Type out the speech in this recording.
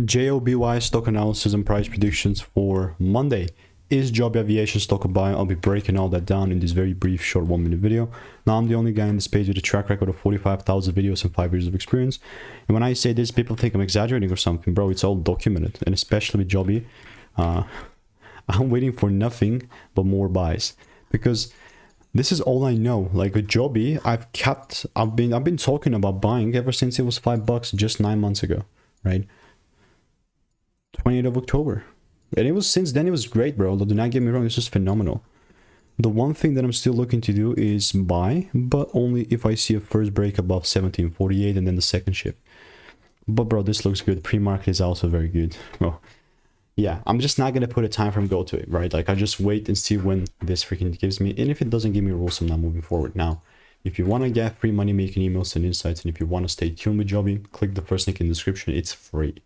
JOBY stock analysis and price predictions for Monday. Is Joby Aviation stock a buy? I'll be breaking all that down in this very brief short 1-minute video. Now, I'm the only guy in this page with a track record of 45,000 videos and 5 years of experience. And when I say this, people think I'm exaggerating or something. Bro, it's all documented. And especially with Joby, I'm waiting for nothing but more buys. Because this is all I know. Like with Joby, I've been talking about buying ever since it was $5 just 9 months ago, right? 28th of October. And it was, since then it was great, bro. Do not get me wrong, this was phenomenal. The one thing that I'm still looking to do is buy, but only if I see a first break above 1748 and then the second ship. But bro, this looks good. Pre-market is also very good. Well, yeah, I'm just not gonna put a time frame goal to it, right? Like I just wait and see when this freaking gives me, and if it doesn't give me rules, I'm not moving forward. Now, if you want to get free money making emails and insights, and if you want to stay tuned with Joby, click the first link in the description. It's free.